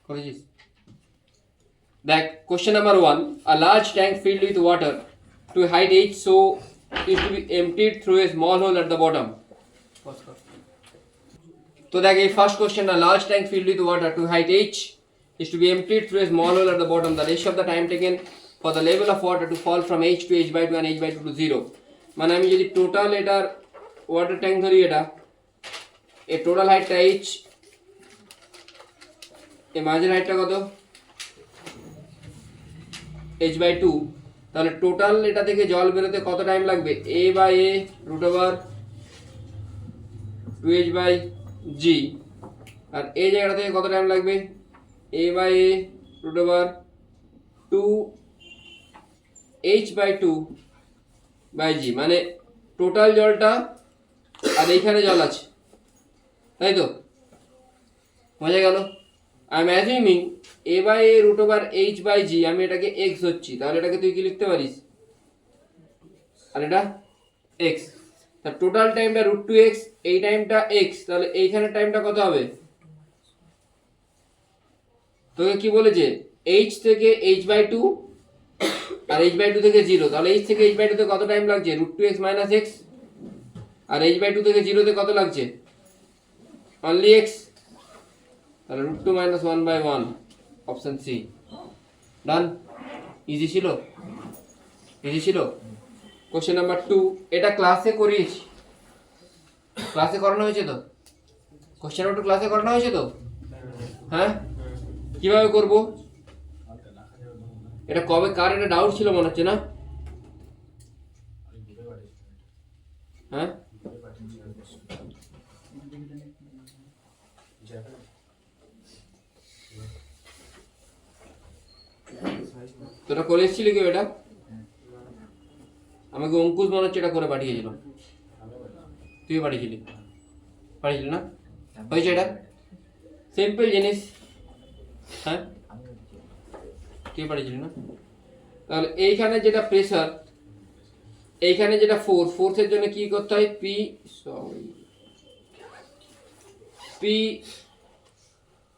করেছিস দেখ question number 1, a large tank filled with water to height h so is to be emptied through a small hole at the bottom. তো দেখ এই first question, a large tank filled with water to height h is to be emptied through a small hole at the bottom. The ratio of the time taken for the level of water to fall from h to h by 2 and h by 2 to 0. মানে আমি যদি total এটার water tank ধরি, এটা এই total হাইটটা h, এই মাঝের হাইটটা কত h by 2, তাহলে টোটাল এটা থেকে জল বেরোতে কত টাইম লাগবে a by a root over 2h by g, আর এই জায়গাটা থেকে কত টাইম লাগবে a by a root over 2h by 2 by g, মানে টোটাল জলটা আর এইখানে জল আছে, তাই তো? বোঝা গেল? I am assuming a by a root over h by g, আমি এটাকে x হচ্ছি, তাহলে এটাকে তুই কি লিখতে পারিস, আর এটা x, তার টোটাল টাইমটা √2x, এই টাইমটা x, তাহলে এইখানে টাইমটা কত হবে? তোকে কি বলেছে h থেকে h by 2 R h by 2 থেকে 0, তাহলে h থেকে h by 2 তে কত টাইম লাগছে √2x minus x, R h by 2 থেকে 0 তে কত লাগছে অনলি x, তাহলে √2 minus 1 by 1, option C. Done? Easy ছিল, ইজি ছিল। কোশ্চেন নাম্বার 2, এটা ক্লাসে করিয়েছি, ক্লাসে করানো হয়েছে তো? কোশ্চেন নাম্বার 2 ক্লাসে করানো হয়েছে তো? হ্যাঁ, কিভাবে করব এটা, কবে কার এটা ডাউট ছিল মনে হচ্ছে না? হ্যাঁ, তোরা করে এসেছিলি কেউ এটা? আমাকে অঙ্কুশ মনে হচ্ছে এটা করে পাঠিয়েছিল, তুই পাঠিয়েছিলি, পাঠিয়েছিলি না? হয়েছে এটা সিম্পল জিনিস, হ্যাঁ তুই পাঠিয়েছিলি না? তাহলে এইখানে যেটা প্রেসার, এইখানে যেটা ফোর্স, ফোর্সের জন্য কি করতে হয় P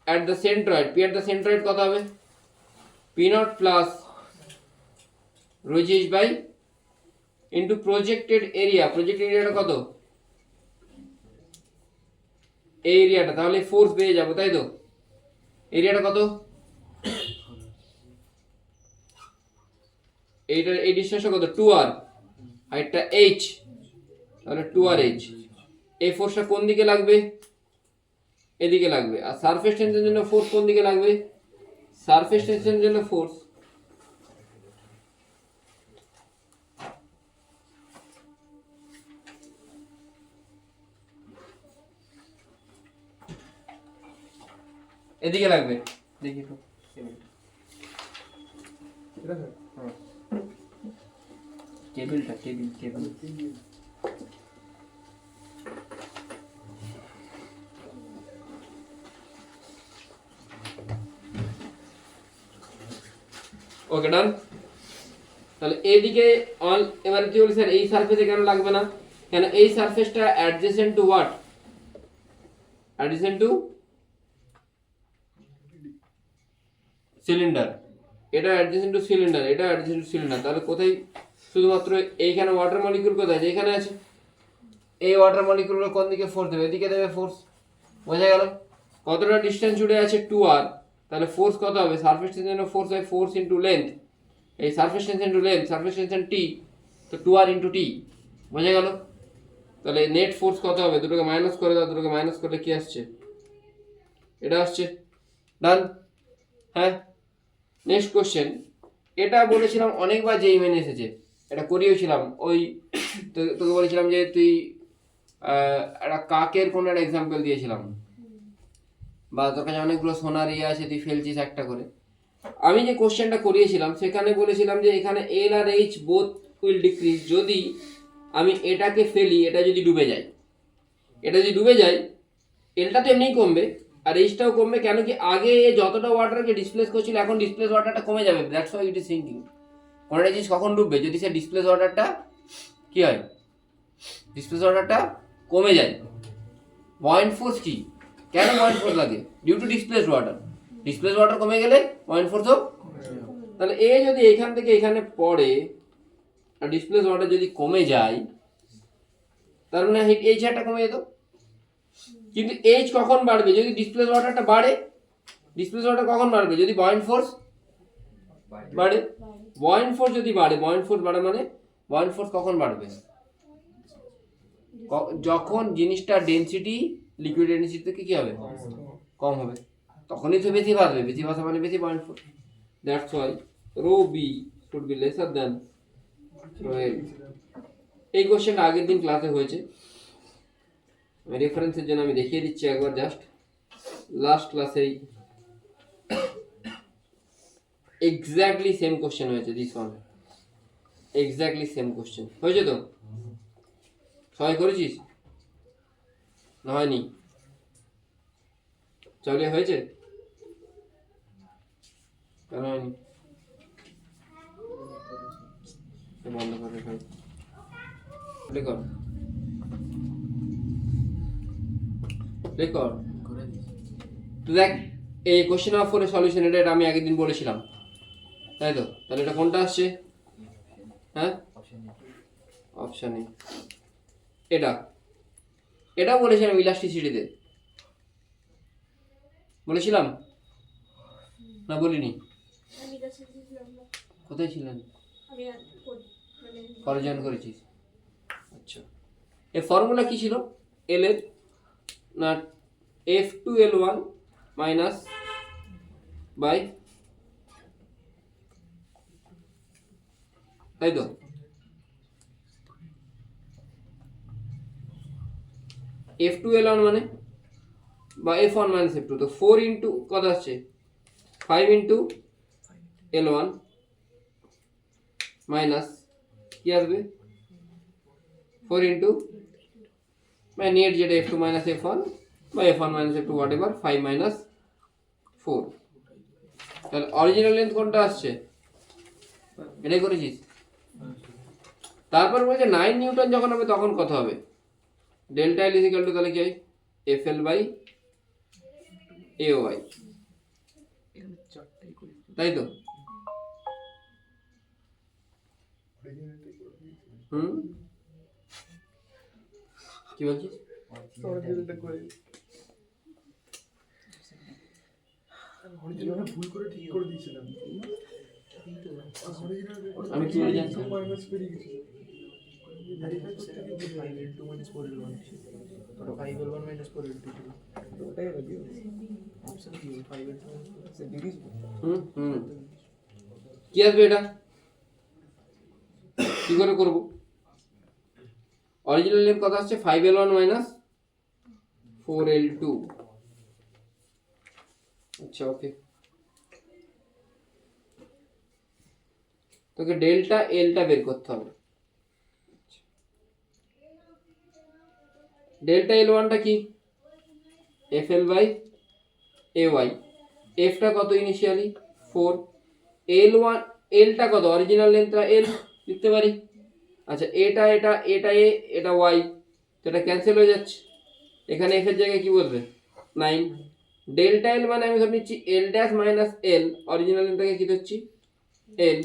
at the centroid, P at the centroid কত হবে P naught plus rho G H by into projected area, projected এরিয়াটা কত এই এরিয়াটা, তাহলে ফোর্স পেয়ে যাবো, তাই তো? এরিয়াটা কত, এইটার এই ডিসটেন্সটা কত 2r, হাইটটা h, তাহলে 2rh। এই ফোর্সটা কোন দিকে লাগবে এদিকে লাগবে, আর সারফেস টেনশনের জন্য ফোর্স কোন দিকে লাগবে, সারফেস টেনশনের জন্য ফোর্স এদিকে লাগবে। দেখি তো কেবলটা, কেবল ওকে ডান। তাহলে এইদিকে অল, এবারে তুই বলি স্যার এই সারফেসে কেন লাগবে না, কেন এই সারফেসটা adjacent to what, adjacent to cylinder, এটা অ্যাডজেসেন্ট টু সিলিন্ডার, এটা অ্যাডজেসেন্ট টু সিলিন্ডার, তাহলে কোথায় শুধুমাত্র এইখানে ওয়াটার মলিকিউল কোথায়, যেখানে আছে এই ওয়াটার মলিকিউলগুলো কোন দিকে ফোর্স দেবে, এদিকে দেবে ফোর্স। বোঝা গেল? কতটা ডিসটেন্স জুড়ে আছে 2r, তাহলে ফোর্স কত হবে, সারফেস টেনশন ফোর্স হয় ফোর্স ইন্টু লেন্থ, এই surface tension into length, surface tension T, তো 2r ইন্টু টি। বোঝা গেল? তাহলে নেট ফোর্স কত হবে, দুটোকে মাইনাস করে দাও, দুটোকে মাইনাস করলে কি আসছে, এটা আসছে। ডান? হ্যাঁ। নেক্সট কোশ্চেন, এটা বলেছিলাম অনেকবার যেই মেনে এসেছে, এটা করিয়েছিলাম, ওই তোকে বলেছিলাম যে তুই একটা কাকের কোনো একটা এক্সাম্পল দিয়েছিলাম, বা তোর কাছে অনেকগুলো সোনার ইয়ে আছে, তুই ফেলছিস একটা করে। আমি যে কোশ্চেনটা করিয়েছিলাম সেখানে বলেছিলাম যে এখানে এল আর এইচ বোথ উইল ডিক্রিজ, যদি আমি এটাকে ফেলি, এটা যদি ডুবে যায়, এটা যদি ডুবে যায় এলটা তো এমনিই কমবে আর এইচটাও কমবে, কেন কি আগে যতটা ওয়াটারকে ডিসপ্লেস করছিল এখন ডিসপ্লেস ওয়াটারটা কমে যাবে, that's why it is sinking. কোনটা জিনিস কখন ডুববে, যদি সে ডিসপ্লেস ওয়াটারটা কি হয়, ডিসপ্লেস ওয়াটারটা কমে যায়। বয়েন্ট ফোর্স কি, কেন বয়েন্ট ফোর্স লাগে, due to displaced water. Displace water কমে গেলে পয়েন্ট ফোর্সও, তাহলে এ যদি এখান থেকে এখানে পড়ে আর ডিসপ্লেস ওয়াটার যদি কমে যায়, তার মানে এইচ একটা কমে যেত। কিন্তু এইচ কখন বাড়বে? যদি ডিসপ্লেস ওয়াটারটা বাড়ে। ডিসপ্লেস ওয়াটার কখন বাড়বে? যদি বয়েন্ট ফোর্স বাড়ে। বয়েন্ট ফোর্স যদি বাড়ে, বয়েন্ট ফোর্স বাড়ে মানে বয়েন্ট ফোর্স কখন বাড়বে? যখন জিনিসটা ডেনসিটি লিকুইড ডেনসিটি থেকে কি হবে? কম হবে, তখনই তো বেশি বাড়বে। বেশি বাড়া মানে বেশি buoyant force. That's why rho B should be lesser than rho A. এই কোশ্চেনটা আগের দিন ক্লাসে হয়েছে, রেফারেন্সের জন্য আমি দেখিয়ে দিচ্ছি একবার জাস্ট। লাস্ট ক্লাসেই এক্স্যাক্টলি সেম কোশ্চেন হয়েছে, this one exactly same question হয়েছে। তো সবাই করেছিস না হয়নি? চলে হয়েছে? কেন হয়নি? বন্ধ করে রেকর্ড রেকর্ড। তো দেখ, এই কোশ্চেন অফ ফোরের সলিউশন এটা আমি আগের দিন বলেছিলাম, তাই তো? তাহলে এটা কোনটা আসছে? হ্যাঁ, অপশন এ। এটা বলেছিলাম ইলাস্টিসিটিতে, বলেছিলাম না বলিনি? কোথায় ছিলেন? পরে জয়েন করেছিস? আচ্ছা, এর ফর্মুলা কি ছিল? এল এর না F2L1 মাইনাস বাই, তাই তো? F2L1 মানে বা F1 মাইনাস F2, তো 4 ইন্টু কত আসছে? 5 ইন্টু L1 মাইনাস কি আসবে? 4 ইন্টু মানে নেট যেটা F2 মাইনাস F1 বা F1 minus F2 what ever, 5 minus 4। তাহলে অরিজিনাল লেন্থ কোনটা আসছে? এটাই করেছিস। তারপর বলছে 9 নিউটন যখন হবে তখন কত হবে? ডেল্টা এল ইজিক্যাল টু তাহলে কি হয়? FL বাই AOI, তাই তো? কি বলছিস? ভুল করে ঠিক করে দিয়েছিলাম আমি কি বলে জানছি? মাইনাস বেরিয়ে গেছিল। কি আসবে এটা? কি করে করব? অরিজিনাল লেন্থ কত আসছে? 5L1 minus 4L2। আচ্ছা, ওকে। তোকে ডেল্টা এলটা বের করতে হবে। ডেল্টা L1টা কি? FL by AY। Fটা কত ইনিশিয়ালি? 4। L1 Lটা কত? অরিজিনাল লেন্থটা L লিখতে পারি। আচ্ছা, এটা এটা Y, তো এটা ক্যান্সেল হয়ে যাচ্ছে। এখানে F এর জায়গায় কি বলবে? 9। ডেল্টা L মানে আমি ধরে নিচ্ছি L dash minus L, original লেন্থটাকে কি ধরছি? L,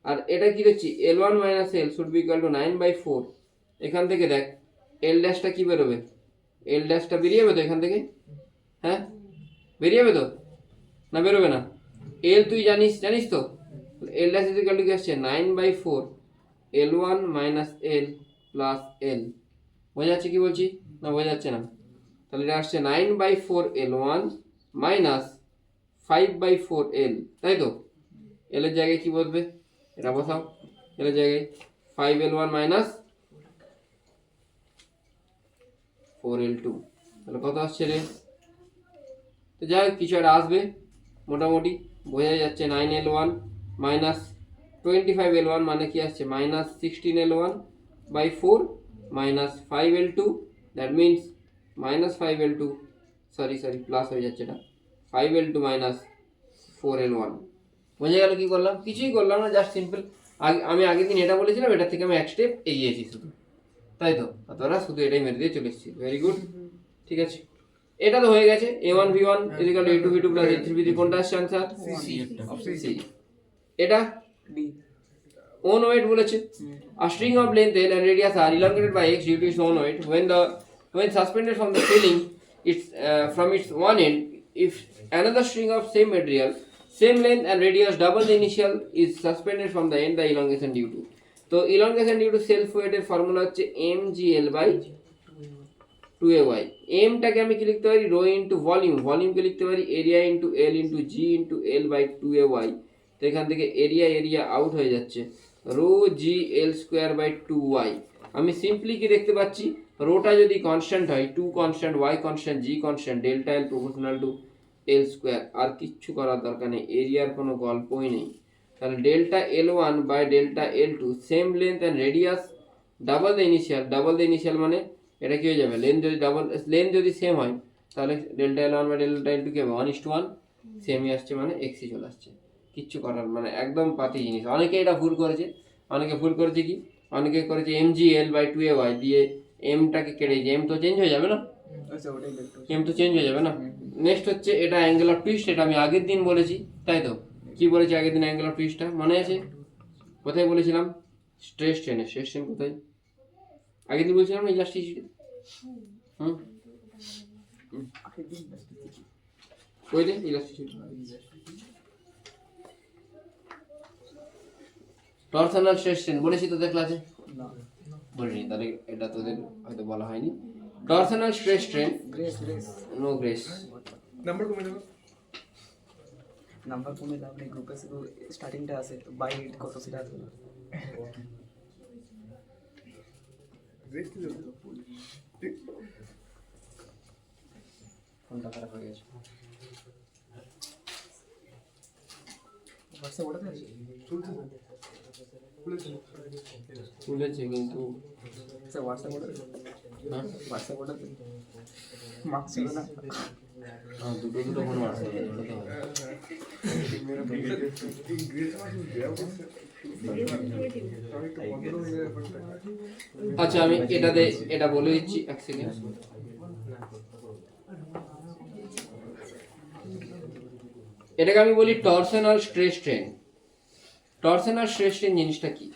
আর এটা কি ধরছি? L1 minus L should be equal to 9/4। এখান থেকে দেখ L ড্যাশটা কি বেরোবে? L ড্যাশটা বেরিয়ে যাবে তো এখান থেকে? হ্যাঁ, বেরিয়ে যাবে তো না বেরোবে না? L তুই জানিস তো? L dash is equal to কি আসছে? 9/4 L1 minus L plus L। বোঝা যাচ্ছে কি বলছি না? বোঝা যাচ্ছে না? তাহলে এটা আসছে 9/4 L1 মাইনাস 5/4 L, তাই তো? L এর জায়গায় কি বলবে? এটা বসাও। L এর জায়গায় 5L1 মাইনাস 4L2, তাহলে কত আসছে রে? তো যাই হোক, কিছু একটা আসবে মোটামুটি বোঝা যাচ্ছে। 9L1 মাইনাস 25L1 মানে কি আসছে? Minus 16L1/4 minus 5L2, that means minus 5L2, sorry plus হয়ে যাচ্ছে এটা, 5L2 মাইনাস 4L1। বোঝা গেল কি করলাম? কিছুই করলাম না, জাস্ট সিম্পল। আমি আগের দিন এটা বলেছিলাম, এটা থেকে আমি এক স্টেপ এগিয়েছি শুধু, তাই তো? তোরা শুধু এটাই মেরে দিয়ে চলে এসেছি। ভেরি গুড, ঠিক আছে। এটা তো হয়ে গেছে a1 v1 equal to a2 v2 plus a3 v3 কোনটা আসছে আনসার সি। এটা own weight বলেছে a string of length L and radius are elongated by x due to its own weight when suspended from the ceiling it's from its one end if another string of same material same length and radius double the initial is suspended from the end the elongation due to তো elongation due to self weight এর formula হচ্ছে mgl by 2ay mটাকে আমি কি লিখতে পারি rho into ভলিউমকে লিখতে পারি area into l into g into l by 2ay তো এখান থেকে এরিয়া আউট হয়ে যাচ্ছে rho G L square by 2y আমি সিম্পলি কি দেখতে পাচ্ছি রোটা যদি কনস্ট্যান্ট হয় 2 constant y constant g constant delta L proportional to L square আর কিচ্ছু করার দরকার নেই এরিয়ার কোনো গল্পই নেই তাহলে delta L one by delta L two same length and radius double the initial মানে এটা কি হয়ে যাবে লেন্থ যদি সেম হয় তাহলে delta L one by delta L two কি হবে 1:1 সেমই আসছে মানে এক্সই চলে আসছে কিচ্ছু করার মানে একদম পাতি জিনিস অনেকে এটা ভুল করেছে কি অনেকে করেছে mgl বাই 2ay দিয়ে mটাকে কেটে দিয়ে m তো চেঞ্জ হয়ে যাবে না নেক্সট হচ্ছে এটা অ্যাঙ্গেল অফ টুইস্ট এটা আমি আগের দিন বলেছি তাই তো কি বলেছি আগের দিন অ্যাঙ্গেল অফ টুইস্টটা মনে আছে কোথায় বলেছিলাম স্ট্রেস ট্রেন কোথায় আগের দিন বলছিলাম না ইলাস্টিসিটি কই দে ইলাস্টিসিটি টরশনাল স্ট্রেস স্ট্রেন বলেছি তোদের ক্লাসে বলিনি তাহলে এটা তোদের হয়তো বলা হয়নি torsional stress strain no grace number কমে যাবে নাম্বার কমে যাবে আপনি গ্রুপে শুধু স্টার্টিংটা আছে বাই কত সেটা আছে রেস্ট যাবে ঠিক ফোনটা খারাপ হয়ে গেছে হোয়াটসঅ্যাপ ওটাতে আছে চলছে খুলেছে কিন্তু স্যার হোয়াটসঅ্যাপ ওটাতে হ্যাঁ হোয়াটসঅ্যাপ ওটাতে মার্কস ছিল না দুটো ফোন মারছে मेरा इंग्लिश में गया उससे আচ্ছা আমি এটা বলে দিচ্ছি এক সেকেন্ড এটাকে আমি বলি টরশনাল স্ট্রেস স্ট্রেন জিনিসটা কি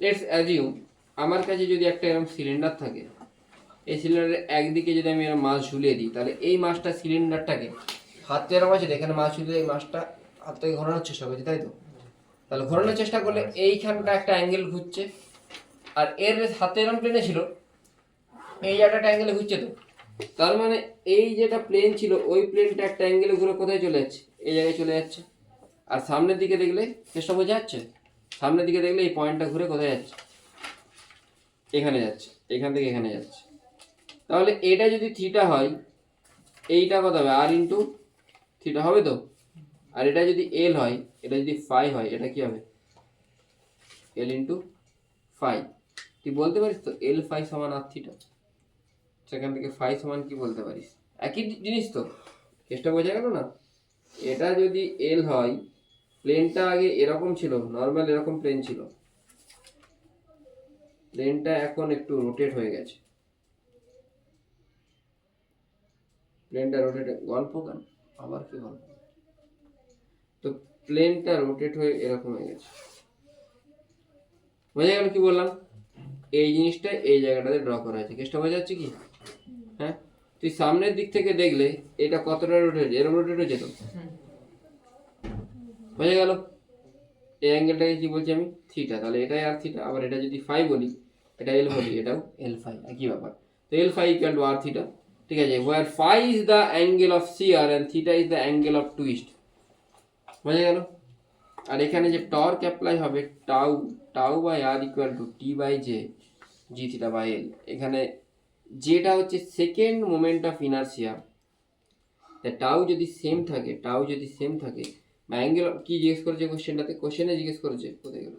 লেটস অ্যাজিউম আমার কাছে যদি একটা এরকম সিলিন্ডার থাকে এই সিলিন্ডারের একদিকে যদি আমি এরকম মাছ ঝুলিয়ে দিই তাহলে এই মাছটা সিলিন্ডারটাকে হাতে এরকম আছে এখানে মাছ ঝুলিয়ে এই মাছটা হাত থেকে ঘোরানোর চেষ্টা করছে তাই তো তাহলে ঘোরানোর চেষ্টা করলে এইখানটা একটা অ্যাঙ্গেল ঘুরছে আর এর হাতে এরকম প্লেনে ছিল এই জায়গাটা অ্যাঙ্গেলে ঘুরছে তো তার মানে এই যেটা প্লেন ছিল ওই প্লেনটা একটা অ্যাঙ্গেলে ঘুরে কোথায় চলে যাচ্ছে এই জায়গায় চলে যাচ্ছে আর সামনের দিকে দেখলে চেষ্টা বোঝা যাচ্ছে সামনের দিকে দেখলে এই পয়েন্টটা ঘুরে কোথায় যাচ্ছে এখানে যাচ্ছে এখান থেকে এখানে যাচ্ছে তাহলে এটা যদি থিটা হয় এইটা কত হবে আর ইন্টু থিটা হবে তো আর এটা যদি এল হয় এটা যদি ফাই হয় এটা কি হবে এল ইন্টু ফাই তুই বলতে পারিস তো এল ফাই সমান আর থিটা সেখান থেকে ফাই সমান কি বলতে পারিস একই জিনিস তো চেষ্টা বোঝা গেল না এটা যদি এল হয় প্লেনটা আগে এরকম ছিল নর্মাল এরকম প্লেন ছিল প্লেনটা এখন একটু রোটেট হয়ে গেছে প্লেনটা রোটেট গল্প কেন আবার কি গল্প তো প্লেনটা রোটেট হয়ে এরকম হয়ে গেছে বোঝা গেল কি বললাম এই জিনিসটা এই জায়গাটাতে ড্র করা হয়েছে কেসটা বোঝা যাচ্ছে কি হ্যাঁ তুই সামনের দিক থেকে দেখলে এটা কতটা রোটেট হয়েছে এরকম রোটেট হয়েছে তো বোঝা গেল এই অ্যাঙ্গেলটাকে কি বলছি আমি থিটা তাহলে এটাই আর থিটা আবার এটা যদি ফাই বলি এটা এল বলি এটাও এল ফাই একই ব্যাপার তো L phi equal to R theta ঠিক আছে where phi is the angle of shear and theta is the angle of twist বোঝা গেল আর এখানে যে টর্ক অ্যাপ্লাই হবে tau by R equal to T by J G theta by L এখানে যেটা হচ্ছে second moment of inertia tau যদি সেম থাকে বা অ্যাঙ্গেল কি জিজ্ঞেস করেছে কোশ্চেনে জিজ্ঞেস করেছে কোথায় গেল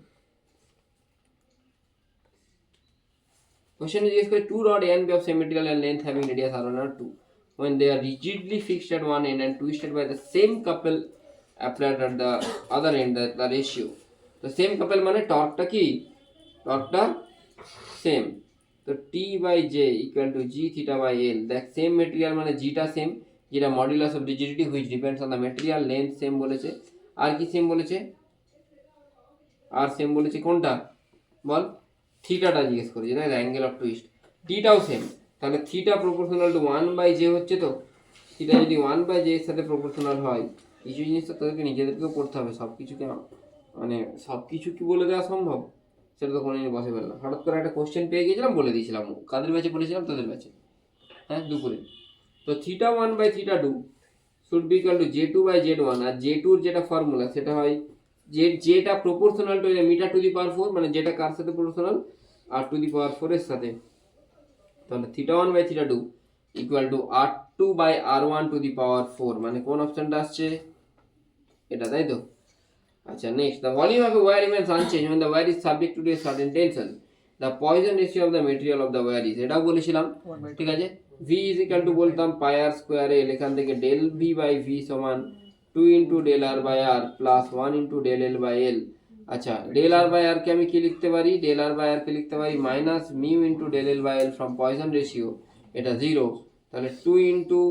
কোশ্চেনে জিজ্ঞেস করে two rod and B of same material and length having radius r1 r2 when they are rigidly fixed at one end and twisted by the same couple applied at the other end the ratio তো same couple মানে টর্কটা same তো T by J equal to G theta by L. দেখ same material মানে জিটা same, যেটা modulus of rigidity which depends on the material, length same বলেছে। আর কি সেম বলেছে? আর সেম বলেছে কোনটা বল? থিটাটা জিজ্ঞেস করেছে, তাই অ্যাঙ্গেল অফ টুইস্ট। টিটাও সেম, তাহলে থিটা প্রপোর্শনাল টু 1/j হচ্ছে। তো থিটা যদি 1/j এর সাথে প্রপোর্শনাল হয়, কিছু জিনিস তো তোদেরকে নিজেদেরকেও পড়তে হবে। সব কিছুকে মানে সব কিছু কি বলে দেওয়া সম্ভব? সেটা তো কোনোদিনই পসিবল না। হঠাৎ করে একটা কোশ্চেন পেয়ে গিয়েছিলাম, বলে দিয়েছিলাম। কাদের ব্যাচে বলেছিলাম? তোদের ব্যাচে, হ্যাঁ, দুপুরে। তো theta 1/θ2 should be equal to J2/Z1। আর J2 যেটা ফর্মুলা সেটা হয় যেটা proportional to metre to the power 4, মানে যেটা কার সাথে proportional? R two the power 4 এর সাথে। তাহলে theta 1/θ2 equal to R2/R1 to the power 4, মানে কোন অপশনটা আসছে? এটা, তাই তো? আচ্ছা, next, the volume of a wire remains unchanged when the wire is subject to a certain tension. The Poisson ratio of the material of the wire is, এটাও বলেছিলাম, ঠিক আছে। V is equal to বলতাম পাই আর square এল, এখান থেকে del V by V সমান 2 into del R by R plus 1 into del L by L. আচ্ছা, del R by আর কে আমি কি লিখতে পারি? ডেল আর বাই আর কে লিখতে পারি minus mu into del L by L from Poisson ratio, এটা 0। তাহলে 2 ইন্টু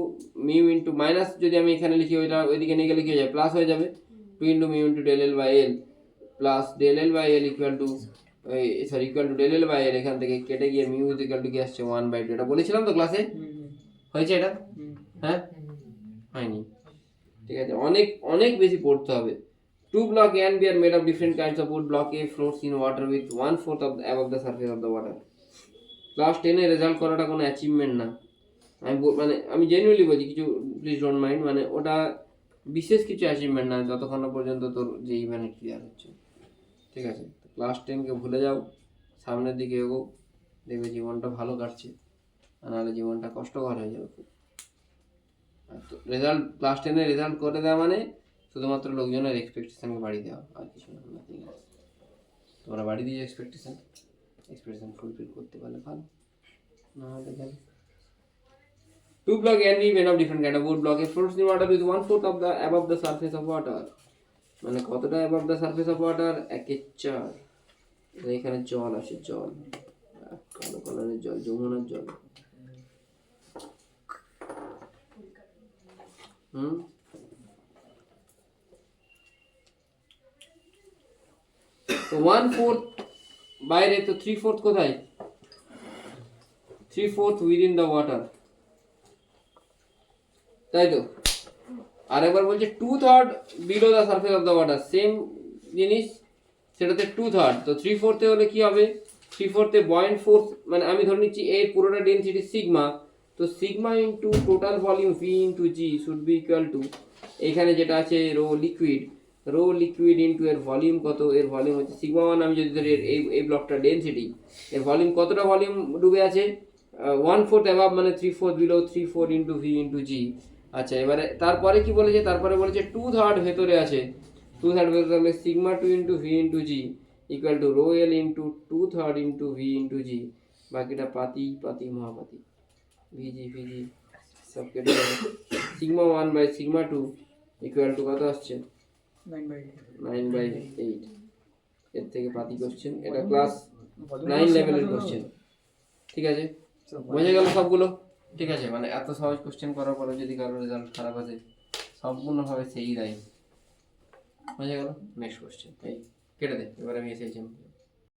মিউ ইন্টু মাইনাস, যদি আমি এখানে লিখি ওইটা ওইদিকে নিয়ে গেলে কি হয়ে যায়? প্লাস হয়ে যাবে। 2 into mu into del L by L plus del L by L equal to equal to del L by L, এখান থেকে কেটে গিয়ে mu is equal to কি আসছে? 1/2। এটা বলেছিলাম তো ক্লাসে, হয়েছে এটা? হ্যাঁ, হয়নি? ঠিক আছে, অনেক অনেক বেশি পড়তে হবে। 2 block A and B are made of different kinds of wood. Block A floats in water with 1/4 of above the surface of the water. Class 10 a result করাটা কোনো অ্যাচিভমেন্ট না। মানে আমি জেনুইনলি বলছি, কিছু প্লিজ ডোন্ট মাইন্ড, মানে ওটা বিশেষ কিছু অ্যাচিভমেন্ট না যতক্ষণ না পর্যন্ত তোর যে ইভেন্ট ক্লিয়ার হচ্ছে। ঠিক আছে, ক্লাস 10কে ভুলে যাও, সামনের দিকে এগো, দেখবে জীবনটা ভালো কাটছে। আর নাহলে জীবনটা কষ্টকর হয়ে যাবে খুব। আর তো রেজাল্ট, ক্লাস 10 এর রেজাল্ট করে দেওয়া মানে শুধুমাত্র লোকজনের এক্সপেকটেশনকে বাড়িয়ে দেওয়া, আর কিছু না। তোমরা বাড়িয়ে দিয়ে এক্সপেকটেশন ফুলফিল করতে পারলে ভালো, না হলে গেল। 2 block A and B made of different kind of wood. Block A floats in water with 1/4 of the above the surface of water. মানে কতটা above the surface of water? 1/4। এখানে জল আসে, জল, কালো কালারের জল, যমুনার জল। তো 1/4 বাইরে, তো 3/4 কোথায়? 3/4 within the water, তাই তো? আর একবার বলছে 2/3 below the surface of the water, same জিনিস, সেটাতে 2/3। তো 3/4 হলে কি হবে? 3/4 বয়েন্ট ফোর্স, মানে আমি ধরে নিচ্ছি এর পুরোটা ডেনসিটি সিগমা, তো sigma into total volume V into G should be equal two, এখানে যেটা আছে রো লিকুইড ইন্টু এর ভলিউম কত? এর ভলিউম হচ্ছে সিগমা 1। আমি যদি ধরি এই ব্লকটা ডেনসিটি, এর ভলিউম কতটা ভলিউম ডুবে আছে? 1/4 অ্যাবাভ, মানে 3/4 বিলো, 3/4 ইন্টু ভি ইন্টু জি। আচ্ছা, এবারে তারপরে কি বলেছে? তারপরে বলেছে 2/3 ভেতরে আছে, 2/3 ভেতরে থাকলে sigma 2 into V into G equal to rho L into 2/3 into V into G. বাকিটা পাতি মহাপাতি, ভিজি সব কেটে যাবে। Sigma 1 by sigma 2 equal to কত আসছে? 9/8। এর থেকে পাতি কোশ্চেন, এটা ক্লাস 9 লেভেলের কোশ্চেন। ঠিক আছে, বোঝা গেল সবগুলো? ঠিক আছে, মানে এত সহজ কোশ্চেন করার পরে যদি কারোর রেজাল্ট খারাপ আসে, সম্পূর্ণভাবে সেই দায়ী। বোঝা গেল? নেক্সট কোশ্চেন, এই কেটে দে, এবার আমি এসেছি।